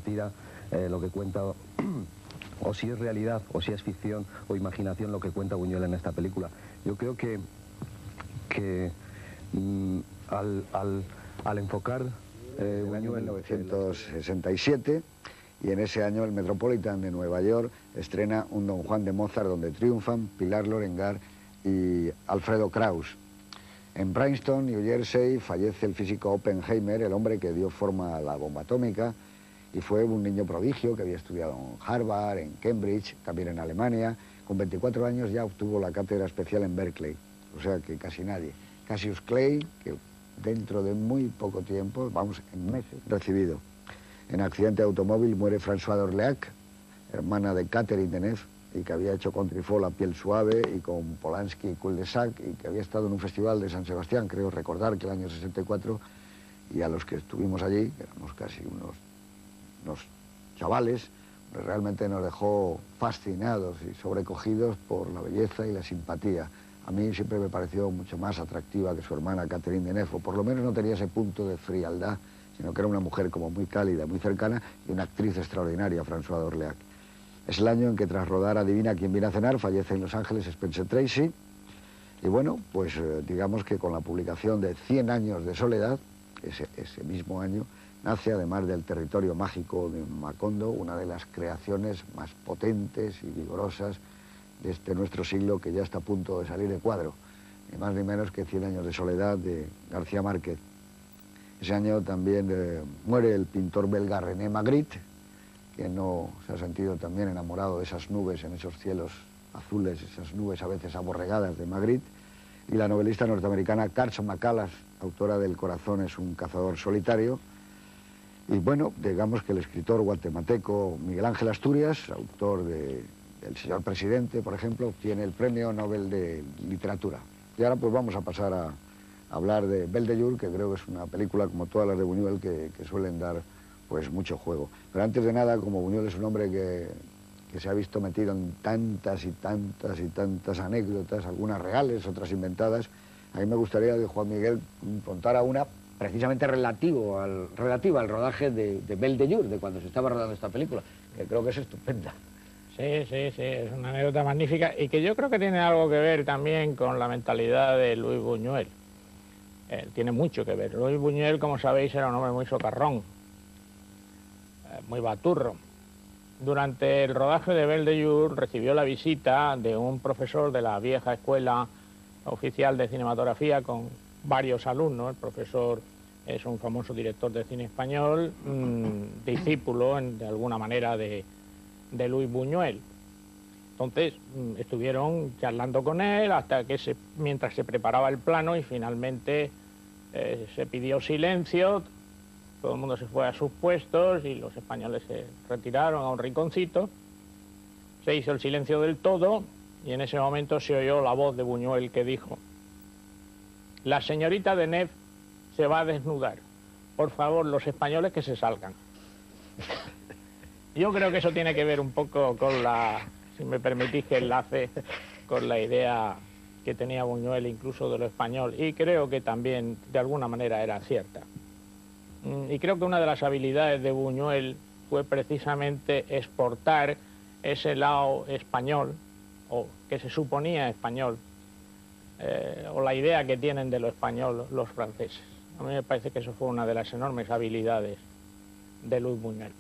mentira lo que cuenta, o si es realidad, o si es ficción o imaginación lo que cuenta Buñuel en esta película. Yo creo que al enfocar el año 1967, y en ese año el Metropolitan de Nueva York estrena un Don Juan de Mozart donde triunfan Pilar Lorengar y Alfredo Kraus. En Princeton, New Jersey, fallece el físico Oppenheimer, el hombre que dio forma a la bomba atómica, y fue un niño prodigio que había estudiado en Harvard, en Cambridge, también en Alemania. Con 24 años ya obtuvo la cátedra especial en Berkeley, o sea que casi nadie. Cassius Clay, que dentro de muy poco tiempo, vamos, en meses, recibido. En accidente de automóvil muere François d'Orléac, hermana de Catherine Deneuve, y que había hecho con Truffaut La piel suave, y con Polanski y Cul-de-sac, y que había estado en un festival de San Sebastián, creo recordar que el año 64, y a los que estuvimos allí, que éramos casi unos chavales, pues realmente nos dejó fascinados y sobrecogidos por la belleza y la simpatía. A mí siempre me pareció mucho más atractiva que su hermana Catherine Deneuve, o por lo menos no tenía ese punto de frialdad, sino que era una mujer como muy cálida, muy cercana, y una actriz extraordinaria, François d'Orléac. Es el año en que tras rodar Adivina quién viene a cenar, fallece en Los Ángeles Spencer Tracy, y bueno, pues digamos que con la publicación de 100 años de soledad, ese mismo año, nace, además del Territorio mágico de Macondo, una de las creaciones más potentes y vigorosas de este nuestro siglo, que ya está a punto de salir de cuadro, ni más ni menos que 100 años de soledad de García Márquez. Ese año también muere el pintor belga René Magritte, que no se ha sentido también enamorado de esas nubes en esos cielos azules, esas nubes a veces aborregadas de Magritte, y la novelista norteamericana Carson McCullers, autora del Corazón es un cazador solitario. Y bueno, digamos que el escritor guatemalteco Miguel Ángel Asturias, autor de El señor presidente, por ejemplo, obtiene el Premio Nobel de Literatura. Y ahora pues vamos a pasar a hablar de Belle de Jour, que creo que es una película, como todas las de Buñuel, que suelen dar pues mucho juego. Pero antes de nada, como Buñuel es un hombre que se ha visto metido en tantas y tantas y tantas anécdotas, algunas reales, otras inventadas, a mí me gustaría que Juan Miguel contara una precisamente relativa al rodaje de Belle de Jour, de cuando se estaba rodando esta película, que creo que es estupenda. Sí, es una anécdota magnífica y que yo creo que tiene algo que ver también con la mentalidad de Luis Buñuel. Tiene mucho que ver. Luis Buñuel, como sabéis, era un hombre muy socarrón, muy baturro. Durante el rodaje de Belle de Jour recibió la visita de un profesor de la vieja escuela oficial de cinematografía con varios alumnos. El profesor es un famoso director de cine español, discípulo de alguna manera de Luis Buñuel. Entonces estuvieron charlando con él hasta que mientras se preparaba el plano, y finalmente se pidió silencio, todo el mundo se fue a sus puestos y los españoles se retiraron a un rinconcito, se hizo el silencio del todo y en ese momento se oyó la voz de Buñuel que dijo: la señorita Deneuve se va a desnudar, por favor los españoles que se salgan. Yo creo que eso tiene que ver un poco con si me permitís que enlace, con la idea que tenía Buñuel incluso de lo español, y creo que también de alguna manera era cierta. Y creo que una de las habilidades de Buñuel fue precisamente exportar ese lado español, o que se suponía español, o la idea que tienen de lo español los franceses. A mí me parece que eso fue una de las enormes habilidades de Luis Buñuel.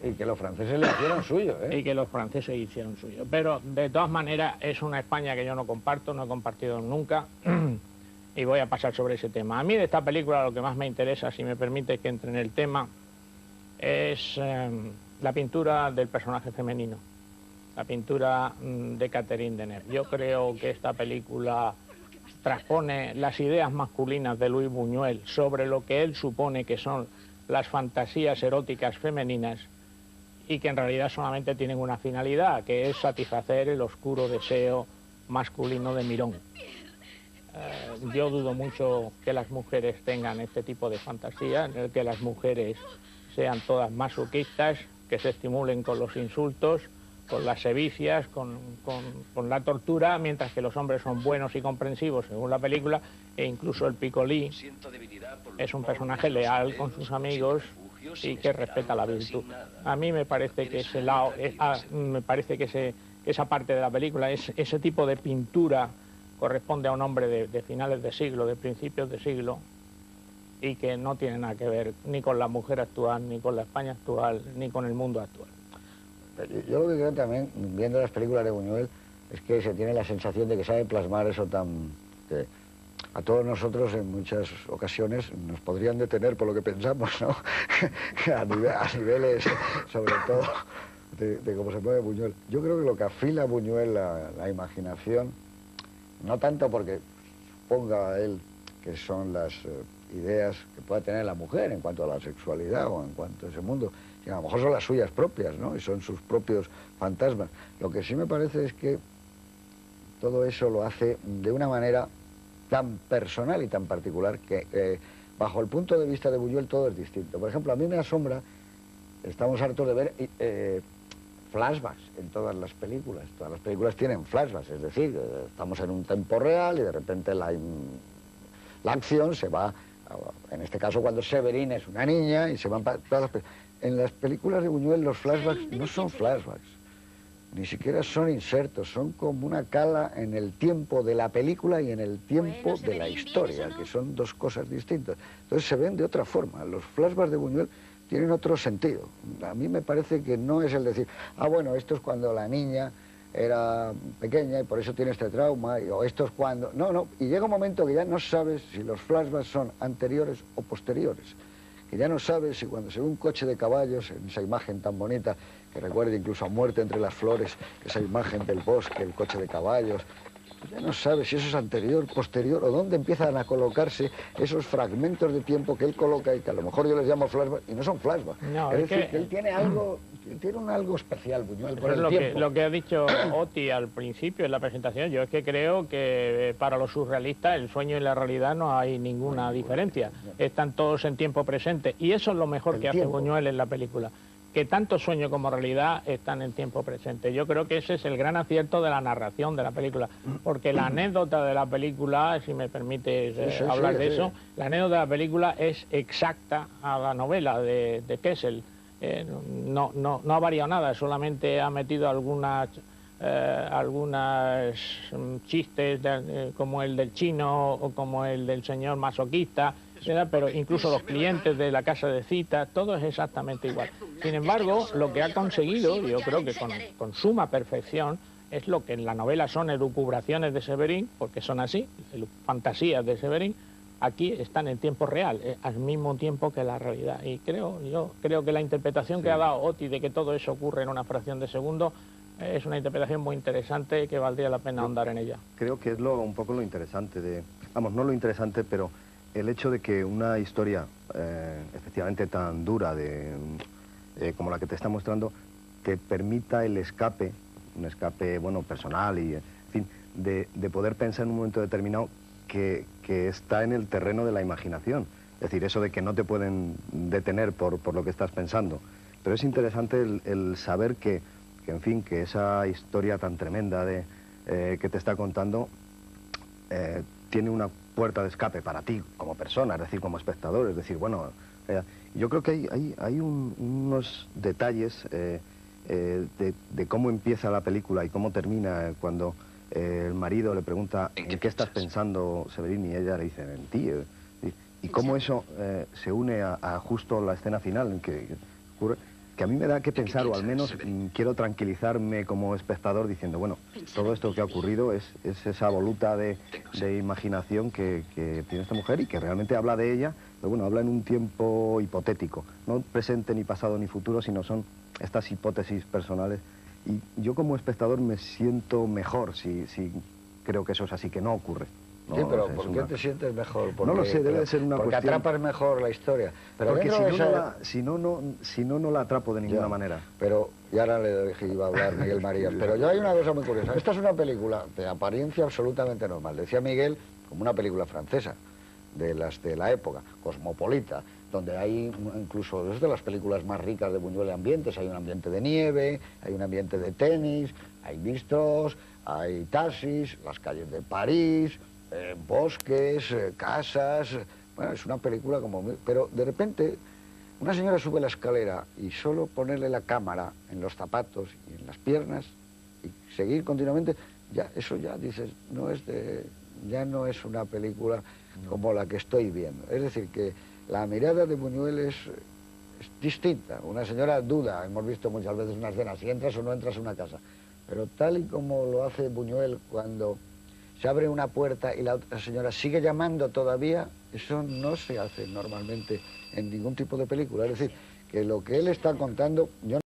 Y que los franceses le hicieron suyo, ¿eh? Y que los franceses hicieron suyo. Pero de todas maneras es una España que yo no comparto, no he compartido nunca, y voy a pasar sobre ese tema. A mí de esta película lo que más me interesa, si me permite que entre en el tema, es la pintura del personaje femenino, la pintura de Catherine Deneuve. Yo creo que esta película transpone las ideas masculinas de Luis Buñuel sobre lo que él supone que son las fantasías eróticas femeninas, y que en realidad solamente tienen una finalidad, que es satisfacer el oscuro deseo masculino de Mirón. Yo dudo mucho que las mujeres tengan este tipo de fantasía, en el que las mujeres sean todas masoquistas, que se estimulen con los insultos, con las sevicias, con la tortura, mientras que los hombres son buenos y comprensivos, según la película, e incluso el Picolí es un personaje leal con sus amigos y que respeta la virtud. A mí me parece que ese lado, me parece que esa parte de la película, ese tipo de pintura corresponde a un hombre de finales de siglo, de principios de siglo, y que no tiene nada que ver ni con la mujer actual, ni con la España actual, ni con el mundo actual. Yo lo que creo también, viendo las películas de Buñuel, es que se tiene la sensación de que sabe plasmar eso tan... que a todos nosotros en muchas ocasiones nos podrían detener por lo que pensamos, ¿no? a niveles, sobre todo, de cómo se mueve Buñuel. Yo creo que lo que afila a Buñuel la imaginación, no tanto porque ponga a él que son las ideas que pueda tener la mujer en cuanto a la sexualidad o en cuanto a ese mundo, sino a lo mejor son las suyas propias, ¿no? Y son sus propios fantasmas. Lo que sí me parece es que todo eso lo hace de una manera tan personal y tan particular que bajo el punto de vista de Buñuel todo es distinto. Por ejemplo, a mí me asombra, estamos hartos de ver flashbacks en todas las películas tienen flashbacks, es decir, estamos en un tiempo real y de repente la acción se va, en este caso cuando Severine es una niña y se van para todas las... En las películas de Buñuel los flashbacks no son flashbacks, ni siquiera son insertos, son como una cala en el tiempo de la película y en el tiempo de la historia, que son dos cosas distintas. Entonces se ven de otra forma. Los flashbacks de Buñuel tienen otro sentido. A mí me parece que no es el decir, ah, bueno, esto es cuando la niña era pequeña y por eso tiene este trauma, o esto es cuando... No, y llega un momento que ya no sabes si los flashbacks son anteriores o posteriores. Que ya no sabes si cuando se ve un coche de caballos, en esa imagen tan bonita, que recuerda incluso a Muerte entre las flores, esa imagen del bosque, el coche de caballos, ya no sabes si eso es anterior, posterior, o dónde empiezan a colocarse esos fragmentos de tiempo que él coloca y que a lo mejor yo les llamo flashback, y no son flashbacks. No, es decir, que él tiene algo, algo especial, Buñuel, por el tiempo. Lo que ha dicho Oti al principio en la presentación, yo es que creo que para los surrealistas el sueño y la realidad no hay ninguna diferencia. Están todos en tiempo presente, y eso es lo mejor que hace Buñuel en la película. Que tanto sueño como realidad están en tiempo presente. Yo creo que ese es el gran acierto de la narración de la película, porque la anécdota de la película, si me permites hablar de eso, la anécdota de la película es exacta a la novela de Kessel. No ha variado nada, solamente ha metido algunas chistes como el del chino o como el del señor masoquista, pero incluso los clientes de la casa de cita, todo es exactamente igual. Sin embargo, lo que ha conseguido, yo creo que con suma perfección, es lo que en la novela son elucubraciones de Severine, porque son así, fantasías de Severine, aquí están en tiempo real, al mismo tiempo que la realidad. Y yo creo que la interpretación que ha dado Oti de que todo eso ocurre en una fracción de segundo es una interpretación muy interesante que valdría la pena ahondar en ella. Creo que es un poco lo interesante de... Vamos, no lo interesante, pero el hecho de que una historia efectivamente tan dura como la que te está mostrando, te permita el escape, un escape, bueno, personal y, en fin, de poder pensar en un momento determinado que está en el terreno de la imaginación. Es decir, eso de que no te pueden detener por lo que estás pensando. Pero es interesante el saber que, en fin, que esa historia tan tremenda que te está contando tiene una puerta de escape para ti como persona, es decir, como espectador. Es decir, bueno, yo creo que hay unos detalles de cómo empieza la película y cómo termina cuando el marido le pregunta ¿en qué estás pensando, Severine? Y ella le dice, en ti. Y cómo eso se une a justo la escena final en que ocurre, que a mí me da que pensar, o al menos quiero tranquilizarme como espectador diciendo, bueno, todo esto que ha ocurrido es esa voluta de imaginación que tiene esta mujer y que realmente habla de ella, pero bueno, habla en un tiempo hipotético, no presente ni pasado ni futuro, sino son estas hipótesis personales. Y yo como espectador me siento mejor si creo que eso es así, que no ocurre. No, sí, pero ¿por qué te sientes mejor? No lo sé, debe de ser una porque cuestión... atrapas mejor la historia. Pero porque si no, no la atrapo de ninguna manera. Pero, y ahora le dije iba a hablar Miguel Marías, pero yo hay una cosa muy curiosa. Esta es una película de apariencia absolutamente normal. Decía Miguel, como una película francesa, de las de la época, cosmopolita, donde hay incluso, es de las películas más ricas de Buñuel de ambientes, hay un ambiente de nieve, hay un ambiente de tenis, hay bistros, hay taxis, las calles de París, bosques, casas. Bueno, es una película como... Pero de repente una señora sube la escalera y solo ponerle la cámara en los zapatos y en las piernas y seguir continuamente, ya eso ya dices, ya no es una película como la que estoy viendo. Es decir, que la mirada de Buñuel es distinta. Una señora duda, hemos visto muchas veces una escena, si entras o no entras a una casa, pero tal y como lo hace Buñuel cuando se abre una puerta y la otra señora sigue llamando todavía, eso no se hace normalmente en ningún tipo de película. Es decir, que lo que él está contando, yo